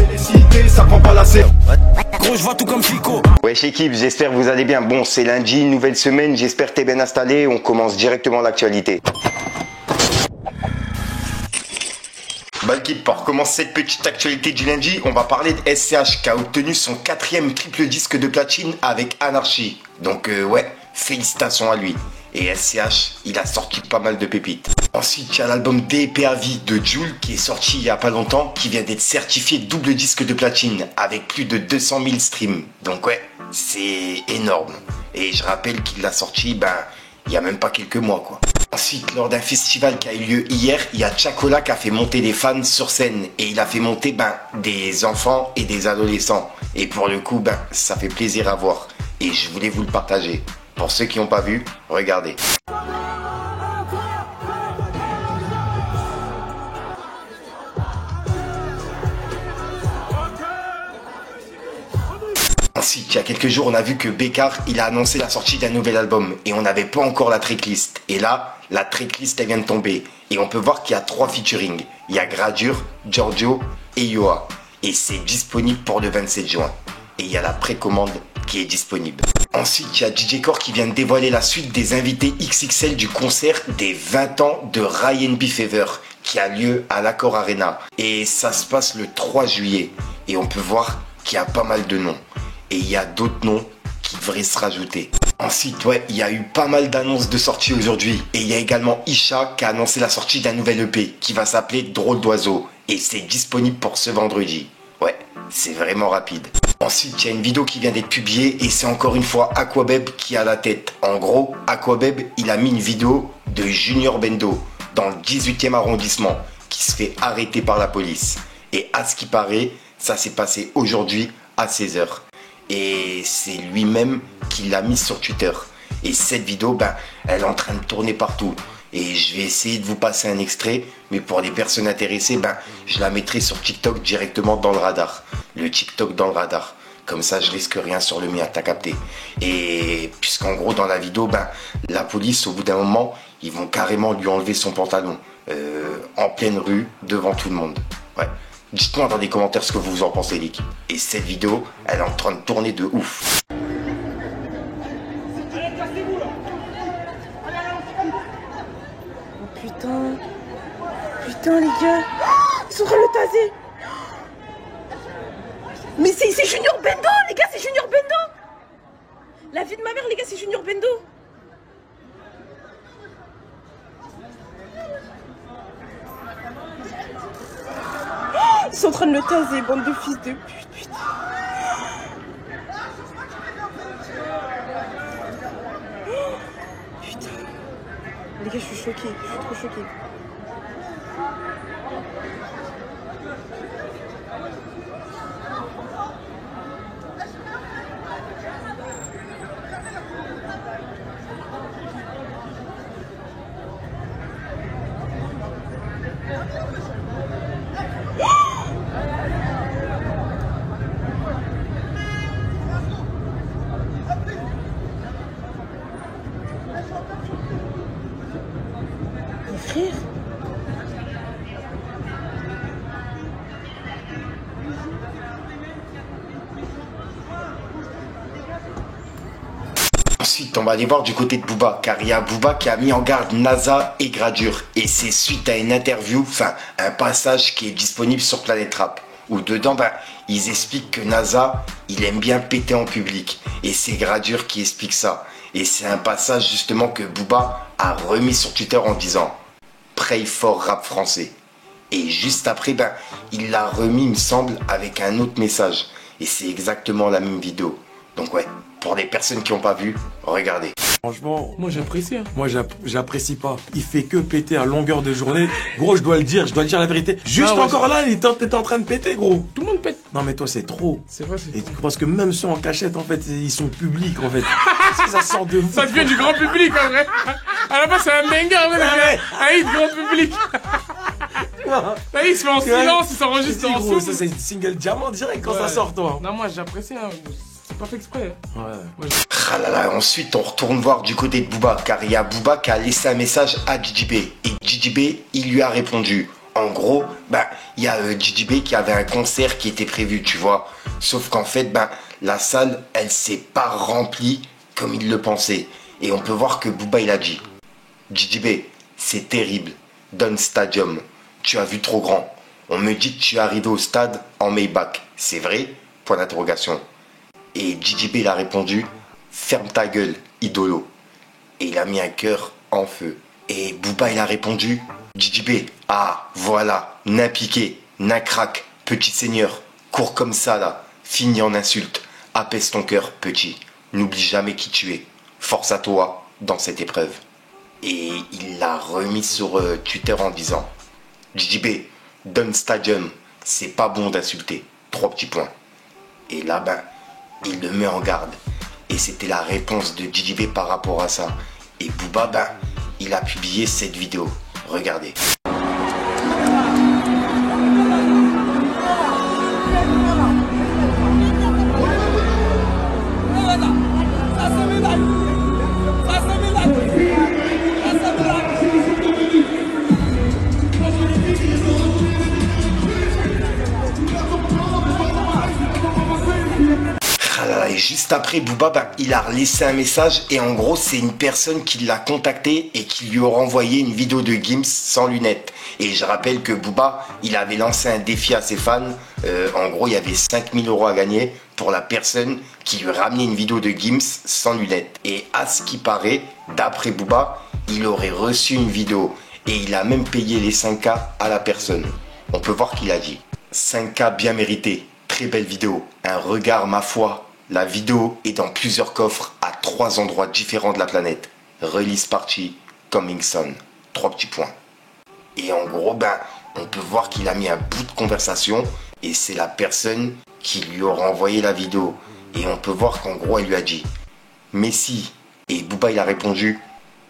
Félicité, ça prend pas la serre. Gros, je vois tout comme Fico. Wesh équipe, j'espère que vous allez bien. Bon, c'est lundi, nouvelle semaine, j'espère que t'es bien installé. On commence directement l'actualité. Bah l'équipe, pour commencer cette petite actualité du lundi, on va parler de SCH qui a obtenu son 4e triple disque de platine avec Anarchy. Donc ouais, félicitations à lui. Et SCH, il a sorti pas mal de pépites. Ensuite, il y a l'album DPAV de Jul qui est sorti il y a pas longtemps, qui vient d'être certifié double disque de platine avec plus de 200 000 streams. Donc ouais, c'est énorme. Et je rappelle qu'il l'a sorti, il y a même pas quelques mois quoi. Ensuite, lors d'un festival qui a eu lieu hier, il y a Chacola qui a fait monter des fans sur scène. Et il a fait monter des enfants et des adolescents. Et pour le coup, ça fait plaisir à voir. Et je voulais vous le partager. Pour ceux qui n'ont pas vu, regardez. Ensuite, il y a quelques jours, on a vu que Bécard, il a annoncé la sortie d'un nouvel album. Et on n'avait pas encore la tracklist. Et là, la tracklist, elle vient de tomber. Et on peut voir qu'il y a 3 featuring. Il y a Gradure, Giorgio et Yoa. Et c'est disponible pour le 27 juin. Et il y a la précommande qui est disponible. Ensuite, il y a DJ Core qui vient de dévoiler la suite des invités XXL du concert des 20 ans de Ryan B. Fever qui a lieu à l'Accor Arena. Et ça se passe le 3 juillet. Et on peut voir qu'il y a pas mal de noms. Et il y a d'autres noms qui devraient se rajouter. Ensuite, ouais, il y a eu pas mal d'annonces de sortie aujourd'hui. Et il y a également Isha qui a annoncé la sortie d'un nouvel EP qui va s'appeler Drôle d'oiseau. Et c'est disponible pour ce vendredi. Ouais, c'est vraiment rapide. Ensuite, il y a une vidéo qui vient d'être publiée et c'est encore une fois Aquabeb qui a la tête. En gros, Aquabeb, il a mis une vidéo de Junior Bendo dans le 18e arrondissement qui se fait arrêter par la police. Et à ce qui paraît, ça s'est passé aujourd'hui à 16h. Et c'est lui-même qui l'a mise sur Twitter. Et cette vidéo, elle est en train de tourner partout. Et je vais essayer de vous passer un extrait. Mais pour les personnes intéressées, je la mettrai sur TikTok directement dans le radar. Le TikTok dans le radar. Comme ça, je risque rien sur le mien, t'as capté. Et puisqu'en gros, dans la vidéo, la police, au bout d'un moment, ils vont carrément lui enlever son pantalon. En pleine rue, devant tout le monde. Ouais. Dites-moi dans les commentaires ce que vous en pensez, l'équipe. Et cette vidéo, elle est en train de tourner de ouf. Oh putain. Putain, les gars. Ils sont en train de le taser. Mais c'est Junior Bendo, les gars, c'est Junior Bendo. La vie de ma mère, les gars, c'est Junior Bendo. Ils sont en train de le taser, bande de fils de pute, putain. Putain. Les gars, je suis choquée, je suis trop choquée. Frère. Ensuite, on va aller voir du côté de Booba, car il y a Booba qui a mis en garde NASA et Gradure. Et c'est suite à une interview, un passage qui est disponible sur Planète Rap, où dedans, ils expliquent que NASA, il aime bien péter en public. Et c'est Gradure qui explique ça. Et c'est un passage justement que Booba a remis sur Twitter en disant « Pray for rap français ». Et juste après, il l'a remis, il me semble, avec un autre message. Et c'est exactement la même vidéo. Donc ouais, pour les personnes qui n'ont pas vu, regardez. Franchement, moi j'apprécie. Moi j'apprécie pas. Il fait que péter à longueur de journée. Gros, je dois le dire la vérité. Juste encore là, t'es en train de péter, gros. Tout le monde pète. Non mais toi c'est trop. C'est vrai, c'est trop. Parce que même ceux en cachette, en fait, ils sont publics, en fait. Parce que ça sort de vous. Ça devient du grand public, en vrai. À la base, c'est un banger, un hit grand public. Là, il se fait en silence, il s'enregistre en gros, ça c'est single diamant direct quand ça sort, toi. Non, moi j'apprécie, hein. C'est pas fait exprès. Ouais. Ah là là, ensuite on retourne voir du côté de Booba, car il y a Booba qui a laissé un message à DJB. Et DJB, il lui a répondu. En gros, il y a JJB qui avait un concert qui était prévu, tu vois. Sauf qu'en fait, la salle, elle s'est pas remplie comme il le pensait. Et on peut voir que Booba, il a dit: JJB, c'est terrible. Don Stadium, tu as vu trop grand. On me dit que tu es arrivé au stade en Maybach. C'est vrai? Point d'interrogation. Et JJB, il a répondu: ferme ta gueule, idolo. Et il a mis un cœur en feu. Et Booba, il a répondu: JJB, ah, voilà, nain piqué, nain crack, petit seigneur, cours comme ça là, finis en insulte, apaise ton cœur, petit, n'oublie jamais qui tu es, force à toi dans cette épreuve. Et il l'a remis sur Twitter en disant: JJB, Don Stadium, c'est pas bon d'insulter, 3 petits points. Et là, il le met en garde. Et c'était la réponse de JJB par rapport à ça. Et Booba, il a publié cette vidéo. Regardez. Et juste après, Booba, il a laissé un message et en gros, c'est une personne qui l'a contacté et qui lui a renvoyé une vidéo de Gims sans lunettes. Et je rappelle que Booba, il avait lancé un défi à ses fans. En gros, il y avait 5000 € à gagner pour la personne qui lui ramenait une vidéo de Gims sans lunettes. Et à ce qui paraît, d'après Booba, il aurait reçu une vidéo et il a même payé les 5K à la personne. On peut voir qu'il a dit: 5K bien mérité, très belle vidéo, un regard ma foi. La vidéo est dans plusieurs coffres à 3 endroits différents de la planète. Release party, coming soon. 3 petits points. Et en gros, on peut voir qu'il a mis un bout de conversation et c'est la personne qui lui aura envoyé la vidéo. Et on peut voir qu'en gros, elle lui a dit: Messi. Et Booba, il a répondu: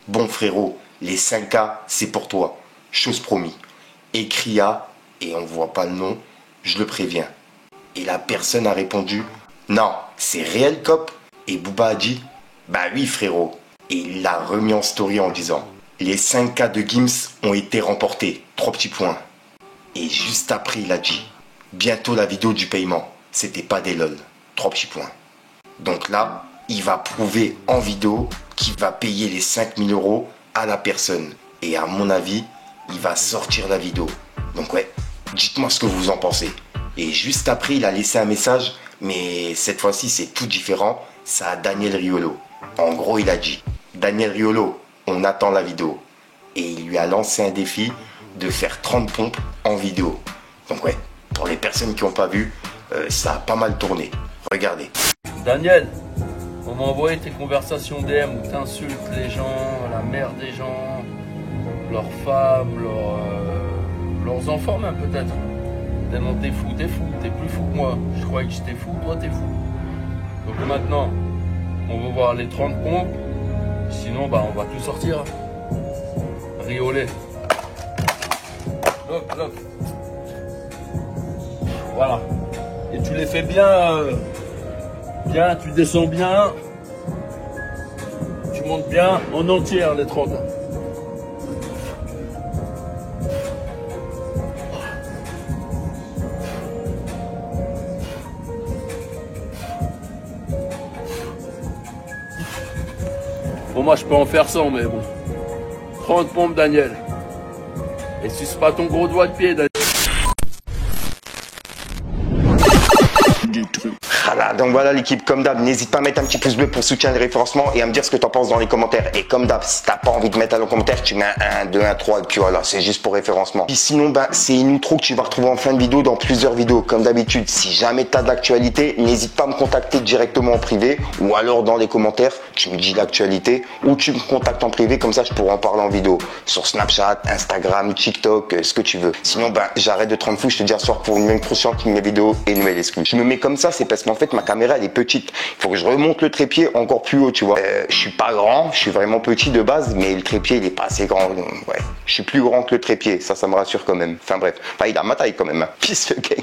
bon frérot, les 5K, c'est pour toi. Chose promis. Écrit à, et on voit pas le nom, je le préviens. Et la personne a répondu: non, c'est réel cop. Et Booba a dit: bah oui frérot. Et il l'a remis en story en disant: les 5K de Gims ont été remportés, 3 petits points. Et juste après il a dit: bientôt la vidéo du paiement, c'était pas des lol, 3 petits points. Donc là, il va prouver en vidéo qu'il va payer les 5000 € à la personne. Et à mon avis, il va sortir la vidéo. Donc ouais, dites-moi ce que vous en pensez. Et juste après, il a laissé un message, mais cette fois-ci, c'est tout différent. C'est à Daniel Riolo. En gros, il a dit: Daniel Riolo, on attend la vidéo. Et il lui a lancé un défi de faire 30 pompes en vidéo. Donc ouais, pour les personnes qui n'ont pas vu, ça a pas mal tourné. Regardez. Daniel, on m'a envoyé tes conversations DM où t'insultes les gens, la mère des gens, leurs femmes, leurs enfants même peut-être. Tellement t'es fou, t'es plus fou que moi. Je croyais que j'étais fou, toi t'es fou. Donc maintenant, on va voir les 30 pompes. Sinon, on va tout sortir. Rioler. Look. Voilà. Et tu les fais bien, bien, tu descends bien. Tu montes bien en entière les 30. Bon, moi je peux en faire 100, mais bon. 30 pompes, Daniel. Et suce pas ton gros doigt de pied, Daniel. Donc voilà l'équipe, comme d'hab, n'hésite pas à mettre un petit pouce bleu pour soutenir le référencement et à me dire ce que t'en penses dans les commentaires. Et comme d'hab, si t'as pas envie de mettre dans les commentaires, tu mets un 1, 2, 1, 3 et puis voilà, c'est juste pour référencement. Puis sinon, c'est une outro que tu vas retrouver en fin de vidéo dans plusieurs vidéos. Comme d'habitude, si jamais t'as de l'actualité, n'hésite pas à me contacter directement en privé ou alors dans les commentaires, tu me dis l'actualité ou tu me contactes en privé, comme ça je pourrai en parler en vidéo. Sur Snapchat, Instagram, TikTok, ce que tu veux. Sinon, j'arrête de te rendre fou, je te dis à soir pour une même consciente, une nouvelle vidéo et une nouvelle exclue. Je me mets comme ça, c'est parce qu'en fait ma caméra elle est petite. Il faut que je remonte le trépied encore plus haut, tu vois. Je suis pas grand, je suis vraiment petit de base, mais le trépied il est pas assez grand. Ouais, je suis plus grand que le trépied, ça me rassure quand même. Enfin bref, il a ma taille quand même. Peace, ok.